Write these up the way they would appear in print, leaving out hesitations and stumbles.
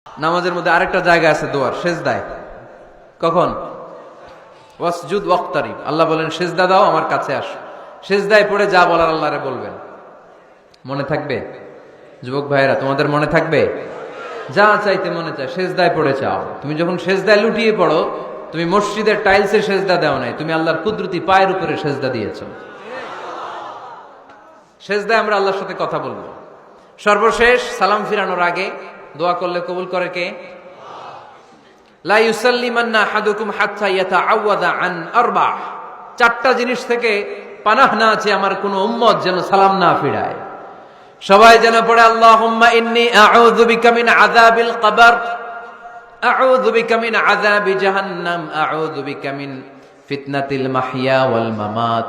নামাজের মধ্যে আরেকটা জায়গা আছে দোয়ার, সেজদায়। কখন? ওয়াসজুদ ওয়াক্তারিব। আল্লাহ বলেন সেজদা দাও, আমার কাছে আসো। সেজদায় পড়ে যা বলার আল্লাহরে বলবেন। মনে থাকবে? যুবক ভাইয়েরা, তোমাদের মনে থাকবে? যা চাইতে মনে চায় সেজদায় পড়ে চাও। তুমি যখন সেজদায় লুটিয়ে পড়ো, তুমি মসজিদের টাইলসে সেজদা দাও নাই, তুমি আল্লাহর কুদরতি পায়ের উপরে সেজদা দিয়েছো। সেজদায় আমরা আল্লাহর সাথে কথা বলবো। সর্বশেষ সালাম ফিরানোর আগে দোয়া করলে কবুল করে কে? লা ইউসাল্লিমান্না আহাদুকুম হাত্তা ইয়াতাআওয়াদা আন আরবা। চারটা জিনিস থেকে পানাহ না আছে আমার কোন উম্মত যেন সালাম না ফিরায়। সবাই যেন পড়ে আল্লাহুম্মা ইন্নী আউযু বিকা মিন আযাবিল কবর, আউযু বিকা মিন আযাবি জাহান্নাম, আউযু বিকা মিন ফিতনাতিল মাহইয়া ওয়াল মামাত,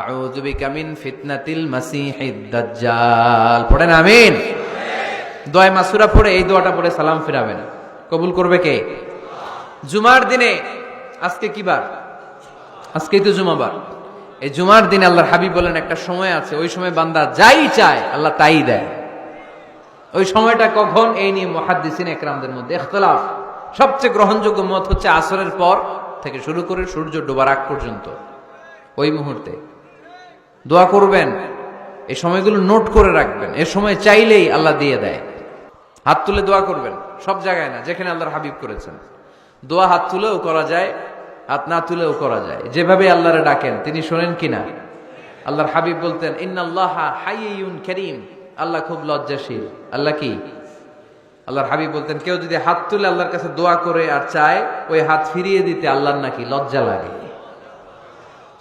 আউযু বিকা মিন ফিতনাতিল মাসিহিদ দাজ্জাল। পড়েন আমিন। দোয়া মাসুরা পড়ে এই দোয়াটা পড়ে সালাম ফিরাবেন। কবুল করবে কে? জুমার দিনে, আজকে কি বার? আজকেই তো জুমাবার। এই জুমার দিনে আল্লাহর হাবিব বলেন একটা সময় আছে, ওই সময় বান্দা যাই চায় আল্লাহ তাই দেয়। ওই সময়টা কখন? এই নিয়ে মুহাদ্দিসিন একরামদের মধ্যে ইখতিলাফ। সবচেয়ে গ্রহণযোগ্য মত হচ্ছে আসরের পর থেকে শুরু করে সূর্য ডোবার আগ পর্যন্ত ওই মুহূর্তে দোয়া করবেন। এই সময়গুলো নোট করে রাখবেন, এ সময় চাইলেই আল্লাহ দিয়ে দেয়। হাত তুলে দোয়া করবেন, সব জায়গায় না, যেখানে আল্লাহর হাবিব করেছেন। দোয়া হাত তুলেও করা যায়, হাত না তুলেও করা যায়। যেভাবে আল্লাহরে ডাকেন তিনি শোনেন কিনা? আল্লাহর হাবিব বলতেন ইন্নাল্লাহা হাইয়ুন কারীম, আল্লাহ খুব লজ্জাশীল। আল্লাহ কি? আল্লাহর হাবিব বলতেন কেউ যদি হাত তুলে আল্লাহর কাছে দোয়া করে আর চায়, ওই হাত ফিরিয়ে দিতে আল্লাহর নাকি লজ্জা লাগে।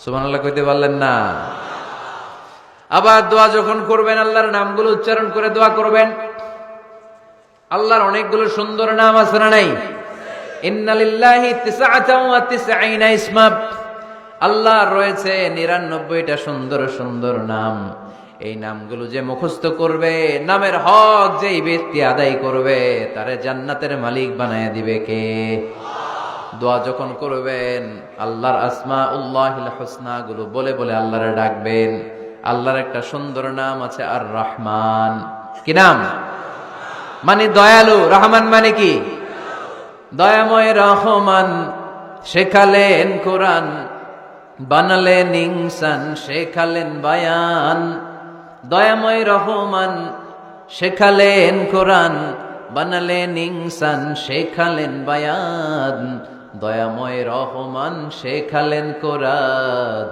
সুবহানাল্লাহ কইতে পারলেন না? আবার দোয়া যখন করবেন আল্লাহর নামগুলো উচ্চারণ করে দোয়া করবেন। আল্লাহর অনেকগুলো সুন্দর নাম আছে না নাই? ইন্না লিল্লাহি 99 ইসমা, আল্লাহর রয়েছে 99টা সুন্দর সুন্দর নাম। এই নামগুলো যে মুখস্থ করবে, নামের হক যেই ব্যক্তি আদায় করবে, তারে জান্নাতের মালিক বানায় দিবে কে? দোয়া যখন করবেন আল্লাহর আসমাউল্লাহিল হুসনা গুলো বলে বলে আল্লাহরে ডাকবেন। আল্লাহর একটা সুন্দর নাম আছে আর রহমান। কি নাম? মানে দয়ালু। রহমান মানে কি? দয়াময়। রহমান শেখালেন কোরআন, বানালেন ইনসান, শেখালেন বায়ান। দয়াময় রহমান শেখালেন কোরআন, বানালেন ইনসান, শেখালেন বায়ান। দয়াময় রহমান শেখালেন কোরআন,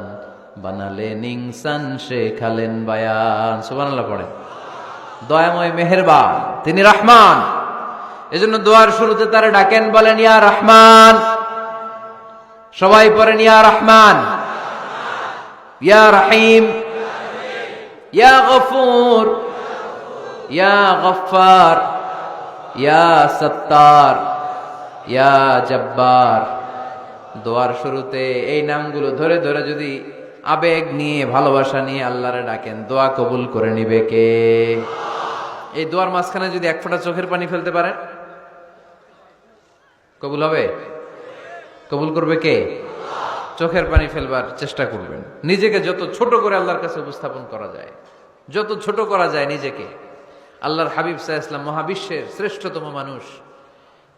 বানালেন ইনসান, শেখালেন বায়ান। সুবহানাল্লাহ পড়ে। দয়াময় মেহেরবান, তিনি রহমান। এজন্য দোয়ার শুরুতে তারা ডাকেন, বলেন ইয়া রহমান। সবাই পড়েন ইয়া রহমান, ইয়া রহিম, ইয়া গফুর, ইয়া গফফার, ইয়া সত্তার, ইয়া জব্বার। দোয়ার শুরুতে এই নামগুলো ধরে ধরে যদি আবেগ নিয়ে, ভালোবাসা নিয়ে আল্লাহরে ডাকেন, দোয়া কবুল করে নিবে কে? এই দোয়ার মাঝখানে যদি এক ফোঁটা চোখের পানি ফেলতে পারেন, কবুল হবে? কবুল করবে কে? চোখের পানি ফেলবার চেষ্টা করবেন। নিজেকে যত ছোট করে আল্লাহর কাছে উপস্থাপন করা যায়, যত ছোট করা যায় নিজেকে। আল্লাহর হাবিব সাল্লাল্লাহু আলাইহি ওয়াসাল্লাম মহাবিশ্বের শ্রেষ্ঠতম মানুষ,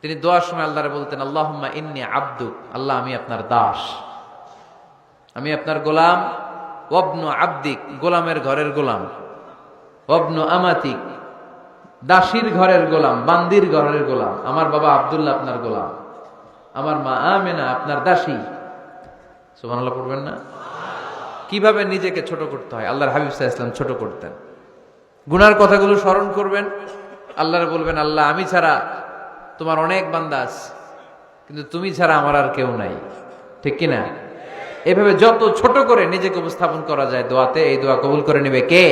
তিনি দোয়ার সময় আল্লাহরে বলতেন আল্লাহুম্মা ইন্নী আবদুক, আল্লাহ আমি আপনার দাস, আমি আপনার গোলাম। ওয়াবনু আবদিক, গোলামের ঘরের গোলাম। ওয়াবনু আমাতিক, দাসীর ঘরের গোলাম, বান্দির ঘরের গোলাম। আমার বাবা আব্দুল্লাহ আপনার গোলাম, আমার মা আমেনা আপনার দাসী। সুবহানাল্লাহ পড়বেন না? কিভাবে নিজেকে ছোট করতে হয় আল্লাহর হাবিব সাল্লাল্লাহু আলাইহি ওয়াসাল্লাম ছোট করতেন। গুনার কথাগুলো স্মরণ করবেন, আল্লাহরে বলবেন আল্লাহ আমি ছাড়া তোমার অনেক বান্দা আছে, কিন্তু তুমি ছাড়া আমার আর কেউ নাই। ঠিক কিনা? এভাবে যত ছোট করে নিজেকে উপস্থাপন করা যায় দোয়াতে, এই দোয়া কবুল করে নেবে কে?